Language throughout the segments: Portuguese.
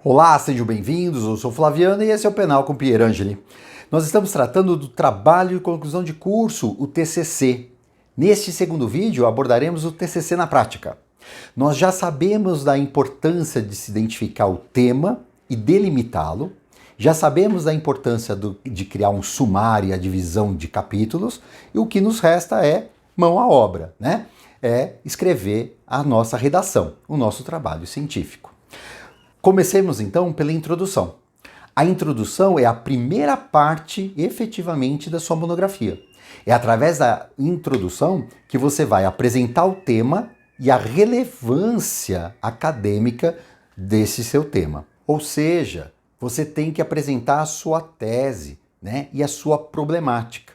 Olá, sejam bem-vindos, eu sou o Flaviano e esse é o Penal com Pierangeli. Nós estamos tratando do trabalho de conclusão de curso, o TCC. Neste segundo vídeo abordaremos o TCC na prática. Nós já sabemos da importância de se identificar o tema e delimitá-lo, já sabemos da importância de criar um sumário e a divisão de capítulos, e o que nos resta é mão à obra, né? É escrever a nossa redação, o nosso trabalho científico. Comecemos então pela introdução. A introdução é a primeira parte, efetivamente, da sua monografia. É através da introdução que você vai apresentar o tema e a relevância acadêmica desse seu tema. Ou seja, você tem que apresentar a sua tese, né, e a sua problemática.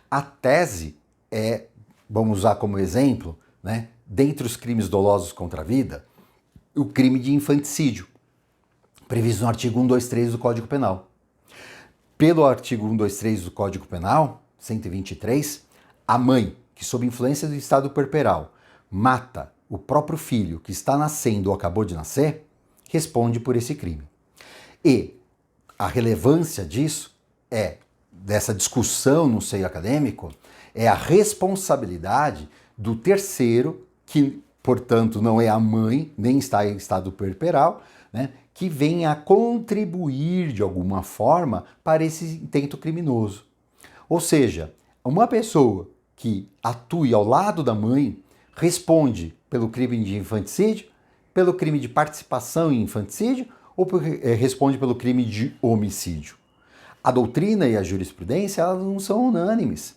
A tese é, vamos usar como exemplo, né, dentre os crimes dolosos contra a vida, o crime de infanticídio, previsto no artigo 123 do Código Penal. Pelo artigo 123 do Código Penal, 123, a mãe, que sob influência do estado puerperal, mata o próprio filho que está nascendo ou acabou de nascer, responde por esse crime. E a relevância disso dessa discussão no seio acadêmico, é a responsabilidade do terceiro, que, portanto, não é a mãe, nem está em estado puerperal, né, que venha a contribuir de alguma forma para esse intento criminoso. Ou seja, uma pessoa que atue ao lado da mãe responde pelo crime de infanticídio, pelo crime de participação em infanticídio ou responde pelo crime de homicídio. A doutrina e a jurisprudência, elas não são unânimes.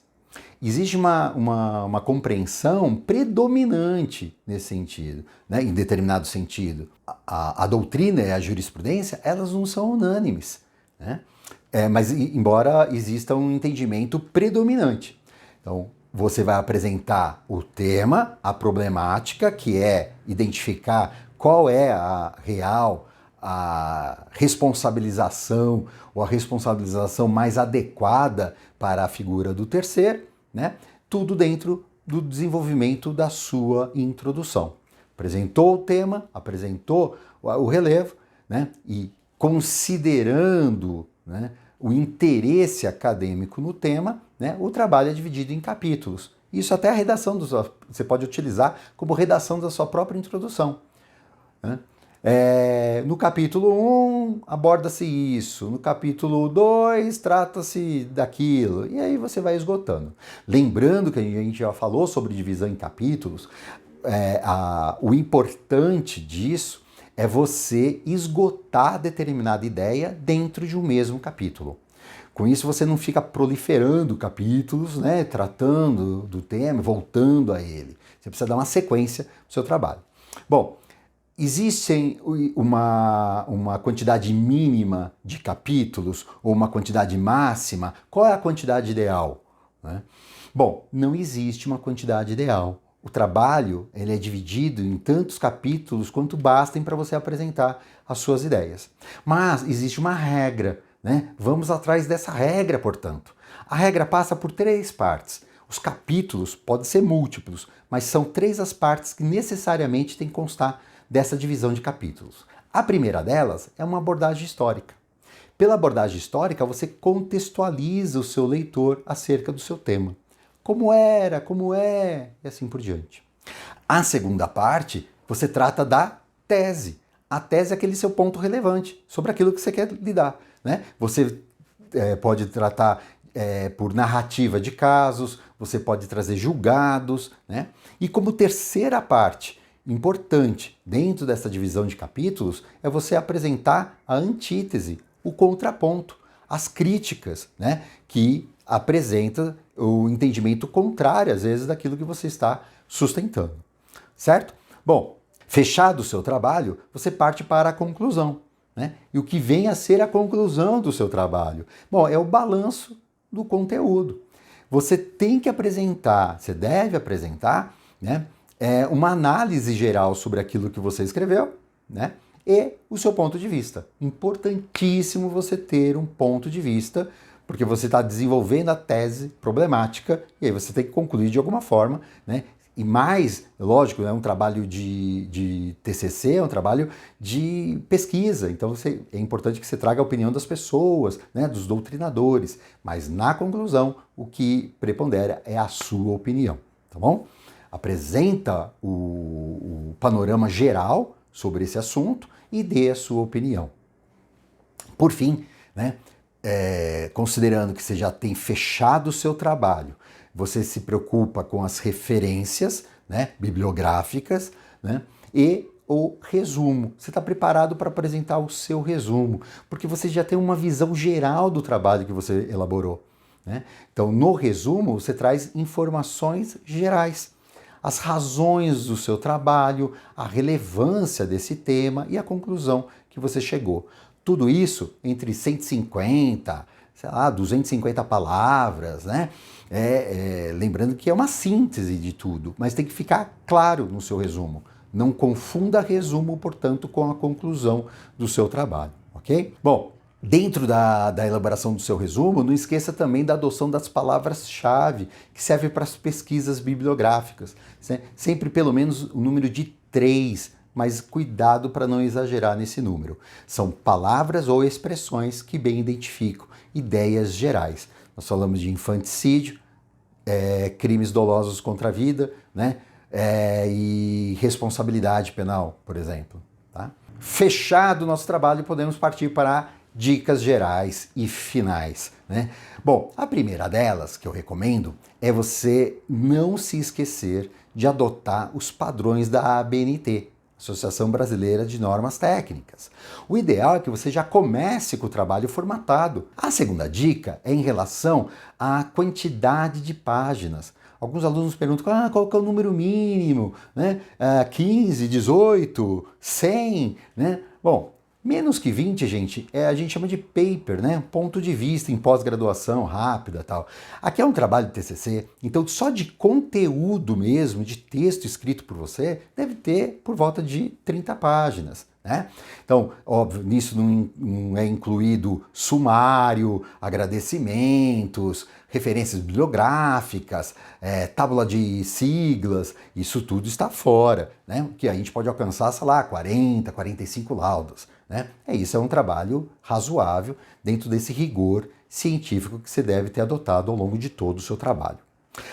Existe uma compreensão predominante nesse sentido, né, em determinado sentido. A doutrina e a jurisprudência, elas não são unânimes, né? Mas embora exista um entendimento predominante. Então, você vai apresentar o tema, a problemática, que é identificar qual é a responsabilização ou a responsabilização mais adequada para a figura do terceiro, né? Tudo dentro do desenvolvimento da sua introdução. Apresentou o tema, apresentou o relevo, né? E considerando, né, o interesse acadêmico no tema, né, o trabalho é dividido em capítulos. Isso até a redação você pode utilizar como redação da sua própria introdução, né? No capítulo 1 aborda-se isso, no capítulo 2 trata-se daquilo, e aí você vai esgotando. Lembrando que a gente já falou sobre divisão em capítulos, o importante disso é você esgotar determinada ideia dentro de um mesmo capítulo. Com isso você não fica proliferando capítulos, né, tratando do tema, voltando a ele. Você precisa dar uma sequência no seu trabalho. Bom, existe uma quantidade mínima de capítulos ou uma quantidade máxima? Qual é a quantidade ideal, né? Bom, não existe uma quantidade ideal. O trabalho ele é dividido em tantos capítulos quanto bastem para você apresentar as suas ideias. Mas existe uma regra, né? Vamos atrás dessa regra, portanto. A regra passa por 3 partes. Os capítulos podem ser múltiplos, mas são 3 as partes que necessariamente têm que constar dessa divisão de capítulos. A primeira delas é uma abordagem histórica. Pela abordagem histórica, você contextualiza o seu leitor acerca do seu tema. Como era, como é, e assim por diante. A segunda parte, você trata da tese. A tese é aquele seu ponto relevante sobre aquilo que você quer lidar, né? Você pode tratar por narrativa de casos, você pode trazer julgados, né? E como terceira parte, importante dentro dessa divisão de capítulos, é você apresentar a antítese, o contraponto, as críticas, né, que apresenta o entendimento contrário, às vezes, daquilo que você está sustentando, certo? Bom, fechado o seu trabalho, você parte para a conclusão, né? E o que vem a ser a conclusão do seu trabalho? Bom, é o balanço do conteúdo. Você tem que apresentar, você deve apresentar, né, uma análise geral sobre aquilo que você escreveu, né, e o seu ponto de vista. Importantíssimo você ter um ponto de vista, porque você está desenvolvendo a tese problemática e aí você tem que concluir de alguma forma, né, E mais, lógico, é um trabalho de TCC, é um trabalho de pesquisa. Então é importante que você traga a opinião das pessoas, né, dos doutrinadores. Mas na conclusão, o que prepondera é a sua opinião, tá bom? Apresenta o panorama geral sobre esse assunto e dê a sua opinião. Por fim, né, considerando que você já tem fechado o seu trabalho, você se preocupa com as referências, né, bibliográficas, né, e o resumo. Você está preparado para apresentar o seu resumo, porque você já tem uma visão geral do trabalho que você elaborou, né? Então, no resumo, você traz informações gerais, as razões do seu trabalho, a relevância desse tema e a conclusão que você chegou. Tudo isso entre 150, sei lá, 250 palavras, né? Lembrando que é uma síntese de tudo, mas tem que ficar claro no seu resumo. Não confunda resumo, portanto, com a conclusão do seu trabalho, ok? Bom, dentro da elaboração do seu resumo, não esqueça também da adoção das palavras-chave, que servem para as pesquisas bibliográficas. Sempre pelo menos o número de 3, mas cuidado para não exagerar nesse número. São palavras ou expressões que bem identificam ideias gerais. Nós falamos de infanticídio, crimes dolosos contra a vida, né? E responsabilidade penal, por exemplo. Tá? Fechado o nosso trabalho, podemos partir para dicas gerais e finais, né? Bom, a primeira delas, que eu recomendo, é você não se esquecer de adotar os padrões da ABNT, Associação Brasileira de Normas Técnicas. O ideal é que você já comece com o trabalho formatado. A segunda dica é em relação à quantidade de páginas. Alguns alunos perguntam qual que é o número mínimo, né? 15, 18, 100, né? Bom, menos que 20, gente, a gente chama de paper, né? Ponto de vista em pós-graduação rápida e tal. Aqui é um trabalho de TCC, então só de conteúdo mesmo, de texto escrito por você, deve ter por volta de 30 páginas. Né? Então, óbvio, nisso não é incluído sumário, agradecimentos, referências bibliográficas, tábula de siglas, isso tudo está fora, né? Que a gente pode alcançar, sei lá, 40, 45 laudas. Né? Isso é um trabalho razoável dentro desse rigor científico que você deve ter adotado ao longo de todo o seu trabalho.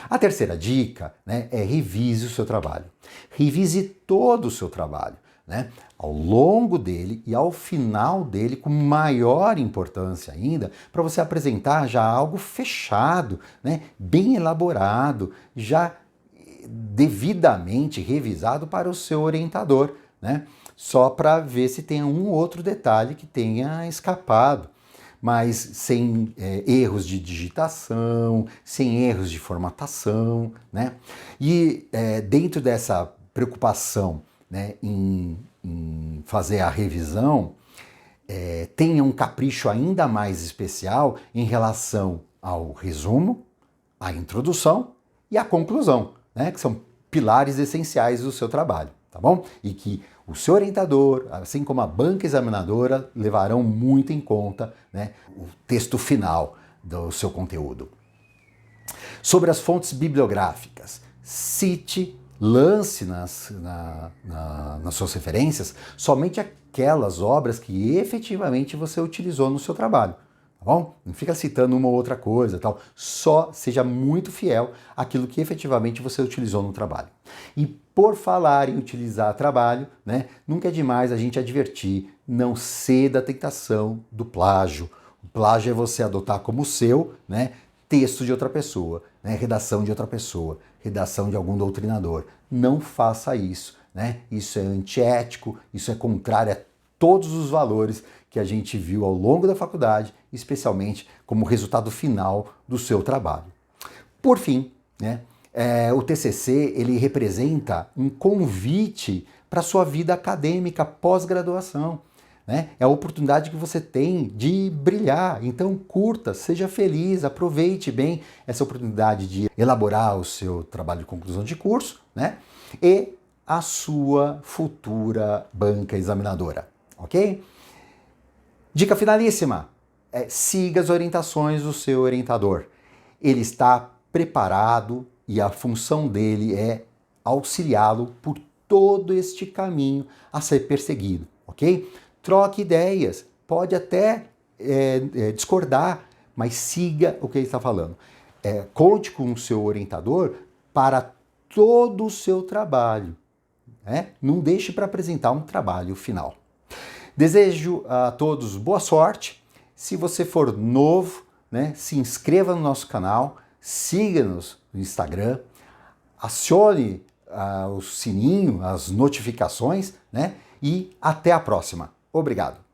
A terceira dica, né, é revise o seu trabalho. Revise todo o seu trabalho, né, ao longo dele e ao final dele, com maior importância ainda, para você apresentar já algo fechado, né, bem elaborado, já devidamente revisado para o seu orientador, né, só para ver se tem um outro detalhe que tenha escapado, mas sem erros de digitação, sem erros de formatação, né? E dentro dessa preocupação, né, em fazer a revisão, tenha um capricho ainda mais especial em relação ao resumo, à introdução e à conclusão, né, que são pilares essenciais do seu trabalho, tá bom? E que o seu orientador, assim como a banca examinadora, levarão muito em conta, né, o texto final do seu conteúdo. Sobre as fontes bibliográficas, cite, lance nas suas referências somente aquelas obras que efetivamente você utilizou no seu trabalho. Tá bom? Não fica citando uma ou outra coisa, tal. Só seja muito fiel àquilo que efetivamente você utilizou no trabalho. E por falar em utilizar trabalho, né, nunca é demais a gente advertir, não ceda à tentação do plágio. O plágio é você adotar como seu, né, texto de outra pessoa, né, redação de outra pessoa, redação de algum doutrinador. Não faça isso, né? Isso é antiético, isso é contrário a todos os valores que a gente viu ao longo da faculdade, especialmente como resultado final do seu trabalho. Por fim, né, o TCC ele representa um convite para a sua vida acadêmica pós-graduação. Né? É a oportunidade que você tem de brilhar, então curta, seja feliz, aproveite bem essa oportunidade de elaborar o seu trabalho de conclusão de curso, né? E a sua futura banca examinadora, ok? Dica finalíssima, siga as orientações do seu orientador. Ele está preparado e a função dele é auxiliá-lo por todo este caminho a ser perseguido, ok? Troque ideias, pode até discordar, mas siga o que ele está falando. Conte com o seu orientador para todo o seu trabalho, né? Não deixe para apresentar um trabalho final. Desejo a todos boa sorte. Se você for novo, né, se inscreva no nosso canal, siga-nos no Instagram, acione o sininho, as notificações, né? E até a próxima. Obrigado.